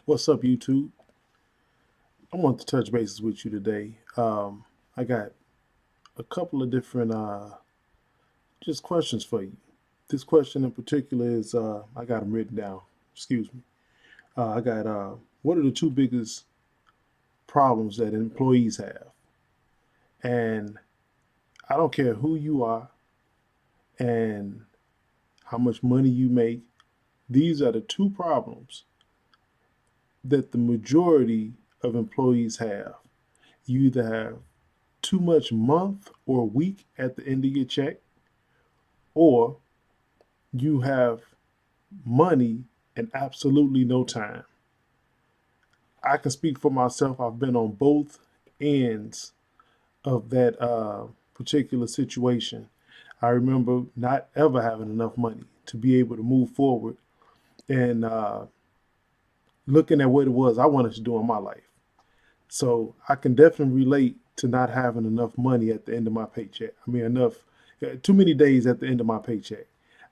What's up, YouTube? I want to touch bases with you today. I got a couple of different just questions for you. This question in particular is I got them written down. Excuse me. I got what are the two biggest problems that employees have? And I don't care who you are and how much money you make. These are the two problems that the majority of employees have. You either have too much month or week at the end of your check, or you have money and absolutely no time. I can speak for myself. I've been on both ends of that particular situation. I remember not ever having enough money to be able to move forward and looking at what it was I wanted to do in my life. So I can definitely relate to not having enough money at the end of my paycheck. I mean, too many days at the end of my paycheck.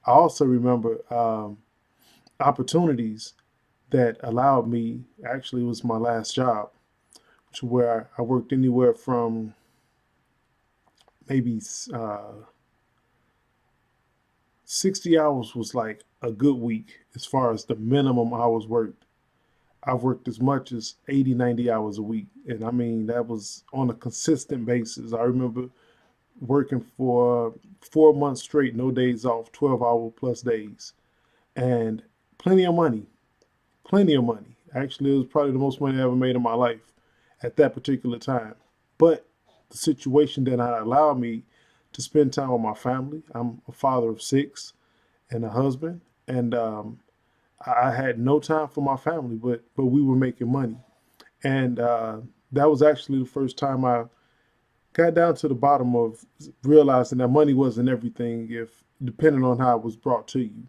I also remember opportunities that allowed me, actually, it was my last job, to where I worked anywhere from maybe 60 hours was like a good week as far as the minimum hours worked. I've worked as much as 80, 90 hours a week. And I mean, that was on a consistent basis. I remember working for 4 months straight, no days off, 12-hour plus days, and plenty of money, plenty of money. Actually, it was probably the most money I ever made in my life at that particular time. But the situation did not allow me to spend time with my family. I'm a father of six and a husband, and I had no time for my family, but we were making money, and that was actually the first time I got down to the bottom of realizing that money wasn't everything, if depending on how it was brought to you.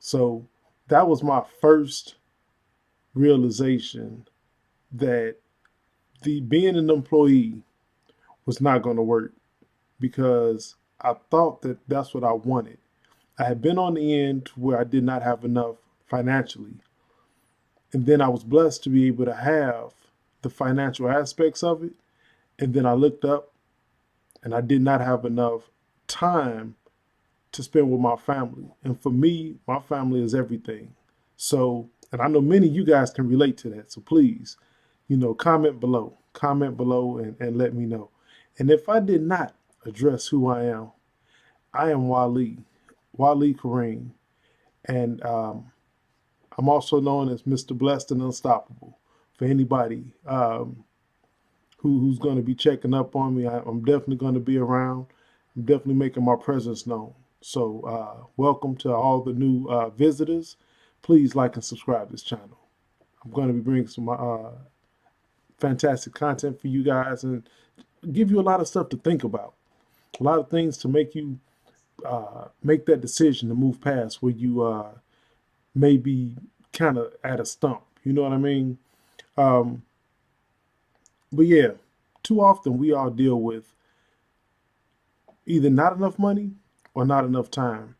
So that was my first realization that the being an employee was not going to work, because I thought that that's what I wanted. I had been on the end where I did not have enough financially. And then I was blessed to be able to have the financial aspects of it. And then I looked up and I did not have enough time to spend with my family. And for me, my family is everything. So, and I know many of you guys can relate to that. So please, comment below and let me know. And if I did not address who I am Wali Kareem. And I'm also known as Mr. Blessed and Unstoppable for anybody who's going to be checking up on me. I'm definitely going to be around. I'm definitely making my presence known. So welcome to all the new visitors. Please like and subscribe to this channel. I'm going to be bringing some fantastic content for you guys and give you a lot of stuff to think about. A lot of things to make you make that decision to move past where you may be kind of at a stump. You know what I mean? Um, but yeah, too often we all deal with either not enough money or not enough time.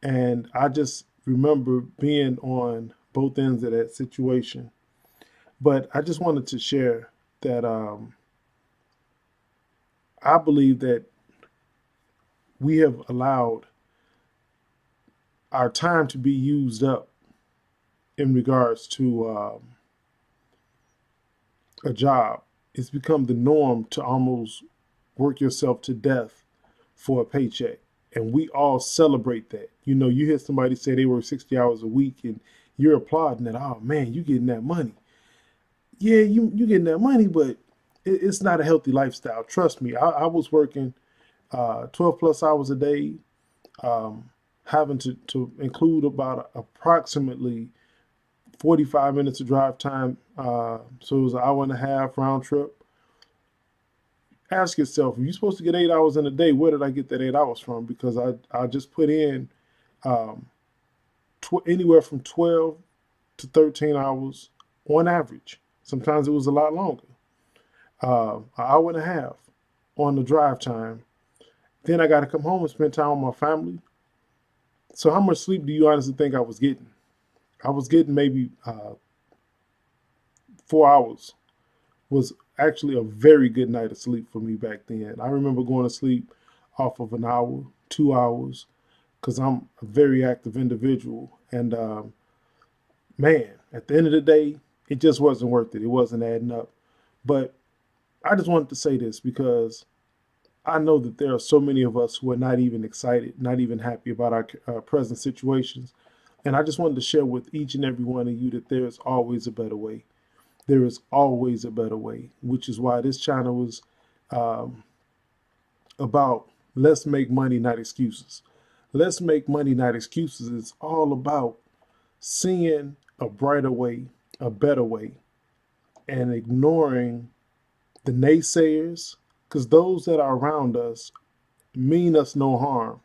And I just remember being on both ends of that situation. But I just wanted to share that I believe that we have allowed our time to be used up in regards to a job. It's become the norm to almost work yourself to death for a paycheck. And we all celebrate that. You know, you hear somebody say they work 60 hours a week and you're applauding that. Oh man, you getting that money. Yeah, you getting that money, but it's not a healthy lifestyle. Trust me, I was working 12 plus hours a day, having to include about approximately 45 minutes of drive time. So it was an hour and a half round trip. Ask yourself, if you're supposed to get 8 hours in a day, where did I get that 8 hours from? Because I just put in um, anywhere from 12 to 13 hours on average. Sometimes it was a lot longer. An hour and a half on the drive time. Then I got to come home and spend time with my family. So how much sleep do you honestly think I was getting? I was getting maybe 4 hours was actually a very good night of sleep for me back then. I remember going to sleep off of an hour, 2 hours, because I'm a very active individual. And man, at the end of the day, it just wasn't worth it. It wasn't adding up. But I just wanted to say this because I know that there are so many of us who are not even excited, not even happy about our present situations. And I just wanted to share with each and every one of you that there is always a better way. There is always a better way, which is why this channel is um, about let's make money, not excuses. Let's make money, not excuses. It's all about seeing a brighter way, a better way, and ignoring the naysayers, because those that are around us mean us no harm,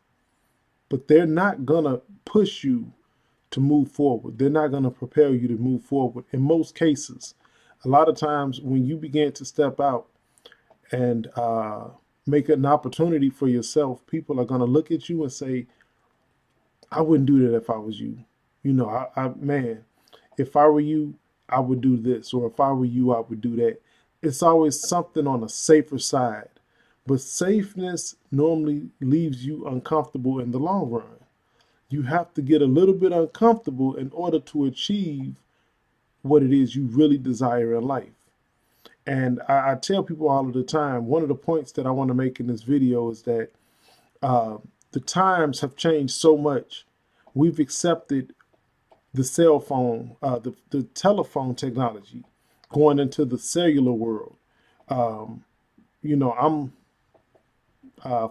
but they're not going to push you to move forward. They're not going to prepare you to move forward. In most cases, a lot of times when you begin to step out and make an opportunity for yourself, people are going to look at you and say, I wouldn't do that if I was you. You know, man, if I were you, I would do this. Or if I were you, I would do that. It's always something on a safer side. But safeness normally leaves you uncomfortable in the long run. You have to get a little bit uncomfortable in order to achieve what it is you really desire in life. And I tell people all of the time, one of the points that I want to make in this video is that the times have changed so much. We've accepted the cell phone, the telephone technology, going into the cellular world. You know, I'm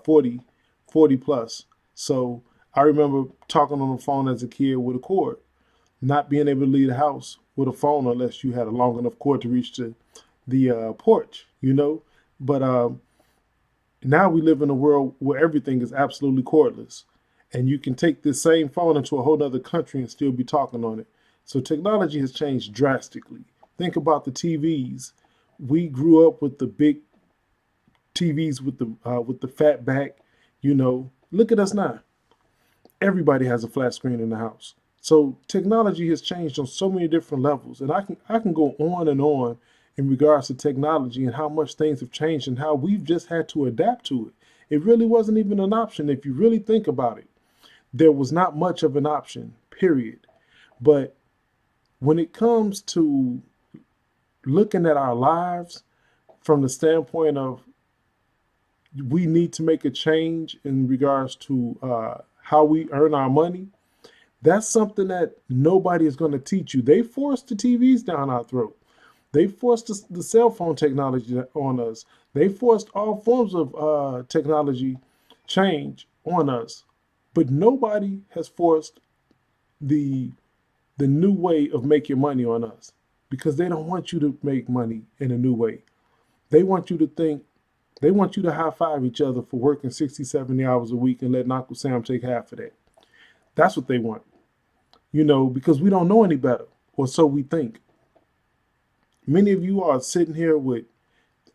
40 plus. So I remember talking on the phone as a kid with a cord, not being able to leave the house with a phone unless you had a long enough cord to reach the porch, you know. But now we live in a world where everything is absolutely cordless. And you can take this same phone into a whole other country and still be talking on it. So technology has changed drastically. Think about the TVs. We grew up with the big TVs with the fat back. You know, look at us now. Everybody has a flat screen in the house. So technology has changed on so many different levels, and I can go on and on in regards to technology and how much things have changed and how we've just had to adapt to it. It really wasn't even an option if you really think about it. There was not much of an option, period. But when it comes to looking at our lives from the standpoint of we need to make a change in regards to how we earn our money, that's something that nobody is going to teach you. They forced the TVs down our throat. They forced the cell phone technology on us. They forced all forms of technology change on us. But nobody has forced the new way of making money on us, because they don't want you to make money in a new way. They want you to think, they want you to high five each other for working 60, 70 hours a week and letting Uncle Sam take half of that. That's what they want, you know, because we don't know any better, or so we think. Many of you are sitting here with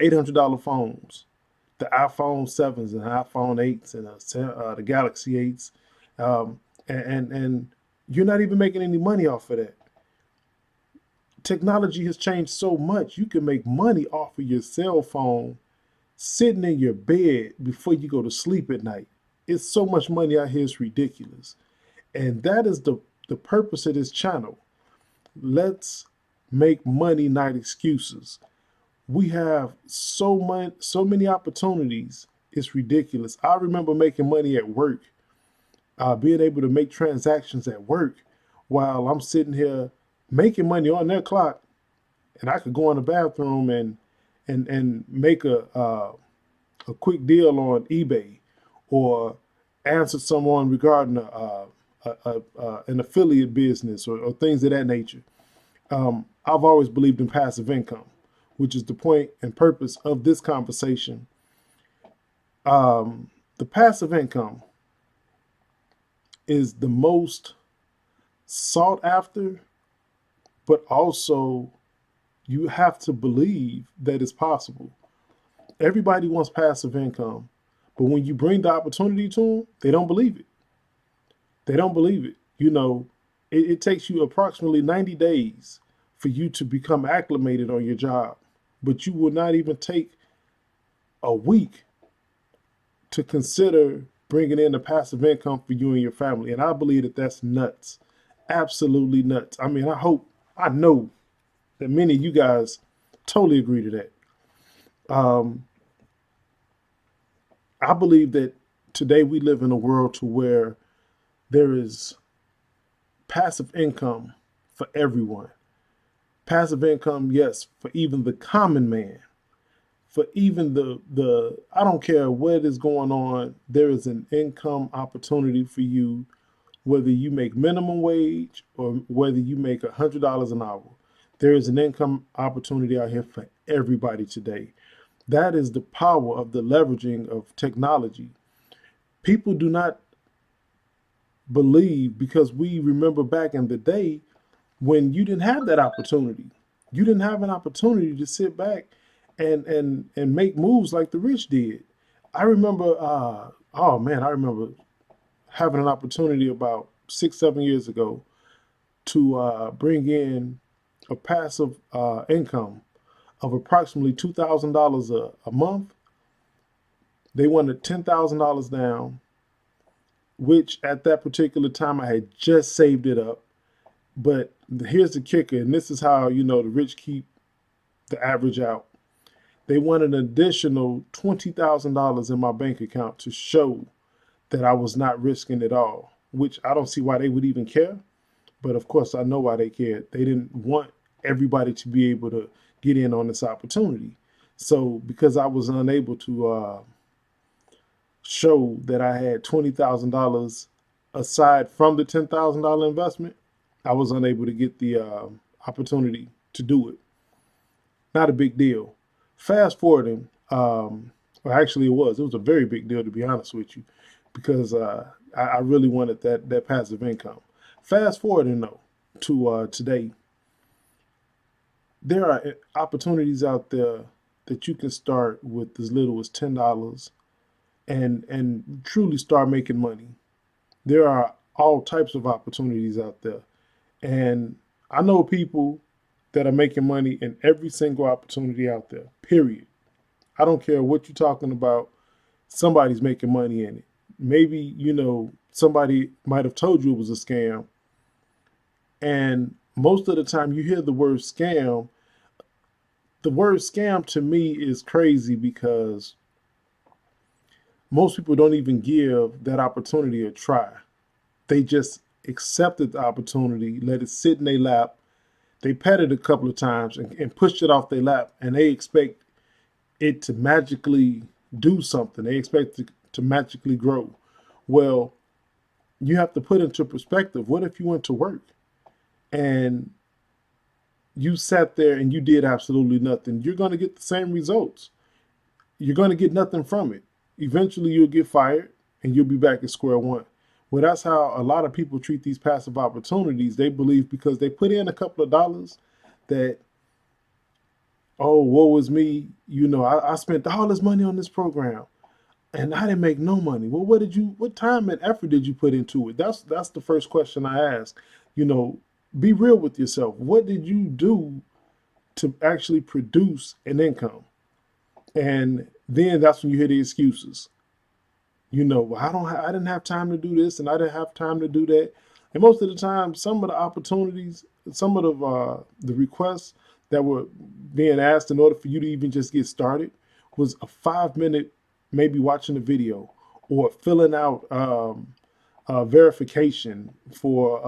$800 phones, the iPhone 7s and iPhone 8s and the Galaxy 8s. And you're not even making any money off of that. Technology has changed so much. You can make money off of your cell phone sitting in your bed before you go to sleep at night. It's so much money out here, it's ridiculous. And that is the purpose of this channel. Let's make money, not excuses. We have so many opportunities. It's ridiculous. I remember making money at work, being able to make transactions at work while I'm sitting here making money on their clock, and I could go in the bathroom and make a quick deal on eBay, or answer someone regarding an affiliate business, or things of that nature. I've always believed in passive income, which is the point and purpose of this conversation. The passive income is the most sought after, but also you have to believe that it's possible. Everybody wants passive income, but when you bring the opportunity to them, they don't believe it. They don't believe it. You know, it takes you approximately 90 days for you to become acclimated on your job, but you will not even take a week to consider bringing in a passive income for you and your family. And I believe that that's nuts. Absolutely nuts. I mean, I know that many of you guys totally agree to that. Um, I believe that today we live in a world to where there is passive income for everyone. Passive income, yes, for even the common man, for even the I don't care what is going on, there is an income opportunity for you, whether you make minimum wage or whether you make $100 an hour. There is an income opportunity out here for everybody today. That is the power of the leveraging of technology. People do not believe, because we remember back in the day when you didn't have that opportunity. You didn't have an opportunity to sit back and make moves like the rich did. I remember, oh man, I remember having an opportunity about 6, 7 years ago to bring in a passive income of approximately $2,000 a month. They wanted $10,000 down, which at that particular time I had just saved it up. But here's the kicker, and this is how the rich keep the average out. They wanted an additional $20,000 in my bank account to show that I was not risking it all, which I don't see why they would even care. But of course, I know why they cared. They didn't want everybody to be able to get in on this opportunity. So because I was unable to show that I had $20,000 aside from the $10,000 investment, I was unable to get the opportunity to do it. Not a big deal. Fast forwarding, well, actually, it was a very big deal, to be honest with you, because I really wanted that passive income. Fast forwarding though to today, there are opportunities out there that you can start with as little as $10 and truly start making money. There are all types of opportunities out there, and I know people that are making money in every single opportunity out there. Period. I don't care what you're talking about. Somebody's making money in it. Maybe somebody might have told you it was a scam, and most of the time you hear the word scam. The word scam to me is crazy because most people don't even give that opportunity a try. They just accepted the opportunity, let it sit in their lap. They pet it a couple of times and pushed it off their lap, and they expect it to magically do something. They expect it to magically grow. Well, you have to put into perspective, what if you went to work and you sat there and you did absolutely nothing? You're going to get the same results. You're going to get nothing from it. Eventually, you'll get fired and you'll be back at square one. Well, that's how a lot of people treat these passive opportunities. They believe because they put in a couple of dollars that, oh, woe is me. I spent all this money on this program and I didn't make no money. Well, what time and effort did you put into it? That's the first question I ask. Be real with yourself. What did you do to actually produce an income? And then that's when you hear the excuses. Well, I didn't have time to do this and I didn't have time to do that. And most of the time, some of the opportunities, some of the requests that were being asked in order for you to even just get started was a 5 minute, maybe watching a video or filling out verification for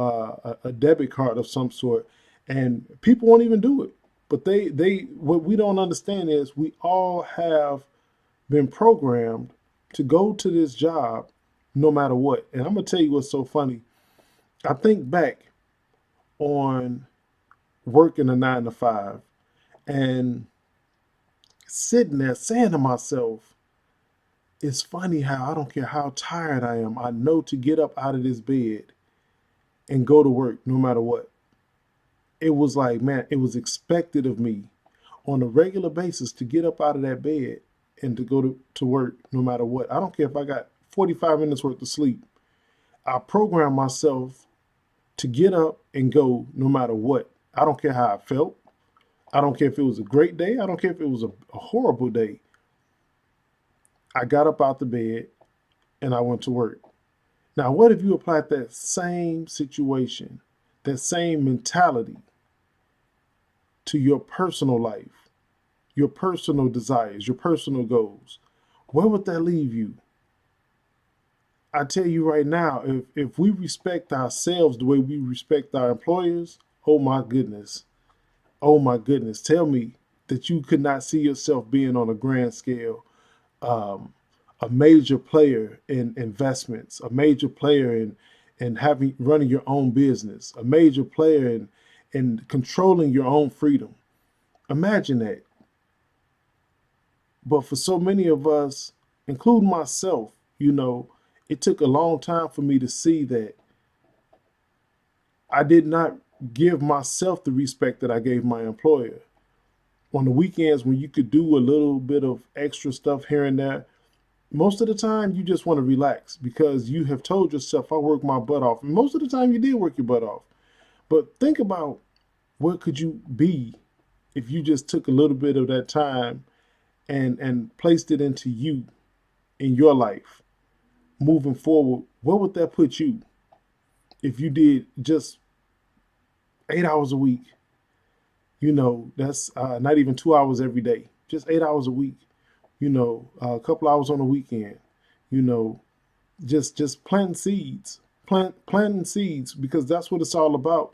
a debit card of some sort. And people won't even do it. But what we don't understand is we all have been programmed to go to this job no matter what. And I'm going to tell you what's so funny. I think back on working a 9 to 5 and sitting there saying to myself, it's funny how I don't care how tired I am, I know to get up out of this bed and go to work no matter what. It was like, man, it was expected of me on a regular basis to get up out of that bed and to go to work no matter what. I don't care if I got 45 minutes worth of sleep. I programmed myself to get up and go no matter what. I don't care how I felt. I don't care if it was a great day. I don't care if it was a horrible day. I got up out the bed and I went to work. Now, what if you applied that same situation, that same mentality to your personal life, your personal desires, your personal goals? Where would that leave you? I tell you right now, if we respect ourselves the way we respect our employers, oh my goodness, oh my goodness, tell me that you could not see yourself being on a grand scale, um, a major player in investments, a major player in having running your own business, a major player in controlling your own freedom. Imagine that. But for so many of us, including myself, it took a long time for me to see that I did not give myself the respect that I gave my employer. On the weekends, when you could do a little bit of extra stuff here and there, most of the time you just want to relax because you have told yourself, I work my butt off. And most of the time you did work your butt off. But think about what could you be if you just took a little bit of that time and placed it into you in your life moving forward. Where would that put you if you did just 8 hours a week? That's not even 2 hours every day, just 8 hours a week, a couple hours on the weekend, you know, just planting seeds, planting seeds, because that's what it's all about.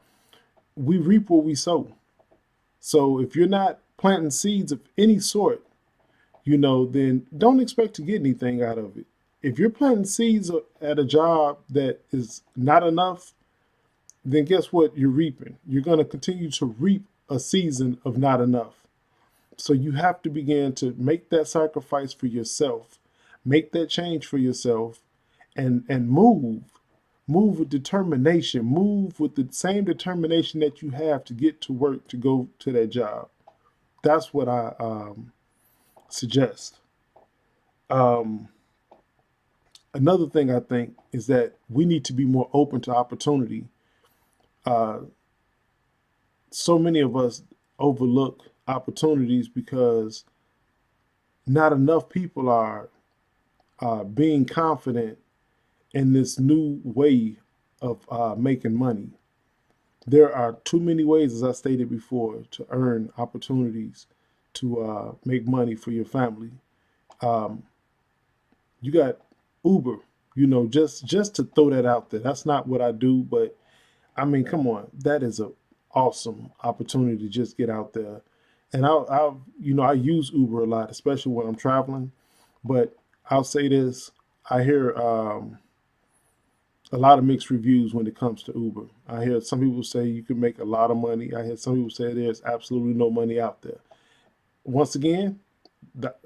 We reap what we sow. So if you're not planting seeds of any sort, then don't expect to get anything out of it. If you're planting seeds at a job that is not enough, then guess what you're reaping? You're going to continue to reap a season of not enough. So you have to begin to make that sacrifice for yourself, make that change for yourself, and move with determination, move with the same determination that you have to get to work, to go to that job. That's what I suggest. Um, Another thing I think is that we need to be more open to opportunity. Uh, so many of us overlook opportunities because not enough people are being confident in this new way of making money. There are too many ways, as I stated before, to earn opportunities to make money for your family. Um, you got Uber, just to throw that out there. That's not what I do, but I mean, come on, that is a awesome opportunity to just get out there. And I use Uber a lot, especially when I'm traveling. But I'll say this: I hear a lot of mixed reviews when it comes to Uber. I hear some people say you can make a lot of money. I hear some people say there's absolutely no money out there. Once again,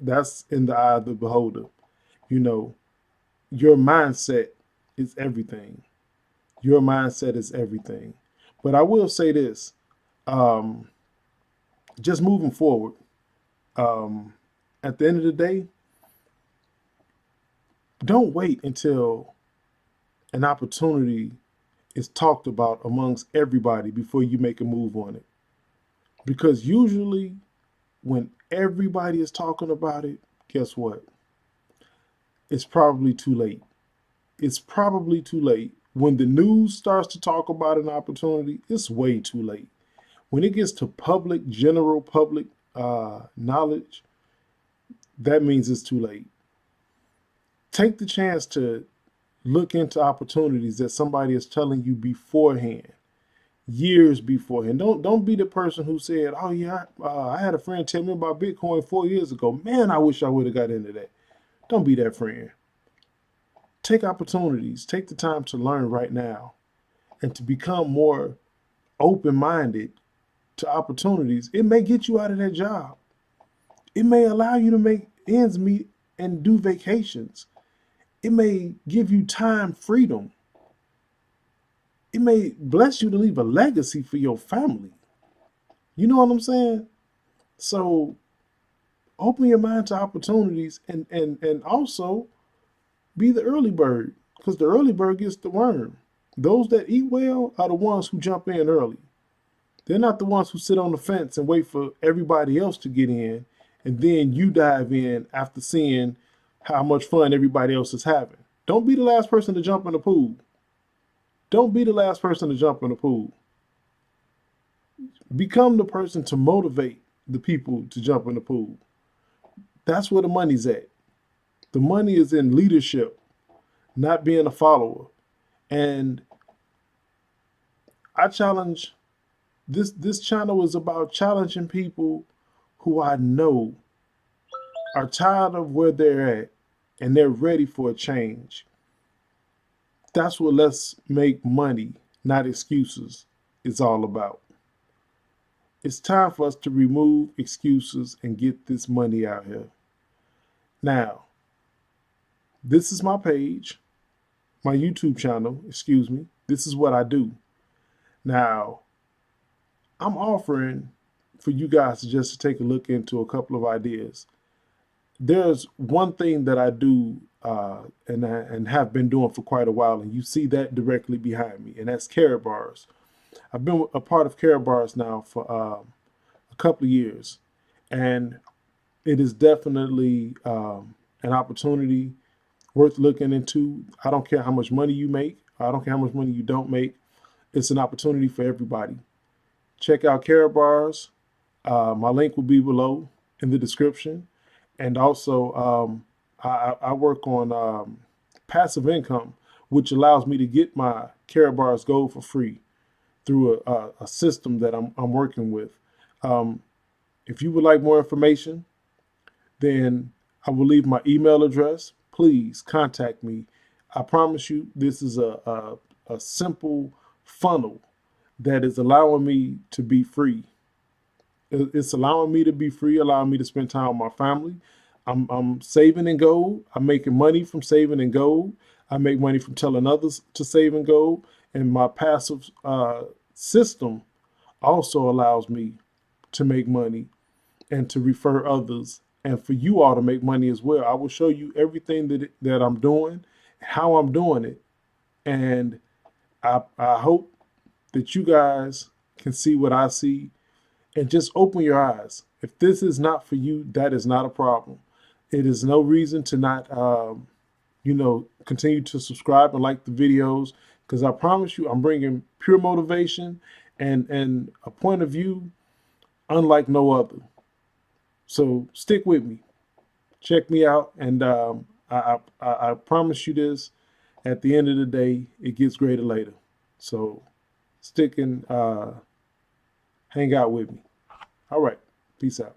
that's in the eye of the beholder. You know, your mindset is everything. Your mindset is everything. But I will say this, um, just moving forward, um, at the end of the day, don't wait until an opportunity is talked about amongst everybody before you make a move on it. Because usually when everybody is talking about it, guess what? It's probably too late. It's probably too late. When the news starts to talk about an opportunity, it's way too late. When it gets to general public knowledge, that means it's too late. Take the chance to look into opportunities that somebody is telling you beforehand, years beforehand. Don't be the person who said, "Oh yeah, I had a friend tell me about Bitcoin 4 years ago. Man, I wish I would have got into that." Don't be that friend. Take opportunities. Take the time to learn right now and to become more open-minded to opportunities. It may get you out of that job. It may allow you to make ends meet and do vacations. It may give you time freedom. It may bless you to leave a legacy for your family. You know what I'm saying? So open your mind to opportunities and also be the early bird, because the early bird gets the worm. Those that eat well are the ones who jump in early. They're not the ones who sit on the fence and wait for everybody else to get in, and then you dive in after seeing how much fun everybody else is having. Don't be the last person to jump in the pool. Don't be the last person to jump in the pool. Become the person to motivate the people to jump in the pool. That's where the money's at. The money is in leadership, not being a follower. And I challenge this channel is about challenging people who I know are tired of where they're at and they're ready for a change. That's what Let's Make Money, Not Excuses is all about. It's time for us to remove excuses and get this money out here. Now, this is my page, my YouTube channel, excuse me. This is what I do. Now, I'm offering for you guys to just take a look into a couple of ideas. There's one thing that I do and have been doing for quite a while, and you see that directly behind me, and that's Karatbars. I've been a part of Karatbars now for a couple of years, and it is definitely an opportunity worth looking into. I don't care how much money you make. I don't care how much money you don't make. It's an opportunity for everybody. Check out Karatbars. My link will be below in the description. And also, I work on passive income, which allows me to get my Karatbars Gold for free through a system that I'm working with. If you would like more information, then I will leave my email address. Please contact me. I promise you, this is a simple funnel that is allowing me to be free. It's allowing me to be free, allowing me to spend time with my family. I'm saving in gold. I'm making money from saving in gold. I make money from telling others to save in gold. And my passive system also allows me to make money and to refer others and for you all to make money as well. I will show you everything that I'm doing, how I'm doing it. And I hope that you guys can see what I see and just open your eyes. If this is not for you, that is not a problem. It is no reason to not, continue to subscribe and like the videos, because I promise you I'm bringing pure motivation and a point of view unlike no other. So stick with me. Check me out. And I promise you this, at the end of the day, it gets greater later. So stick and hang out with me. All right. Peace out.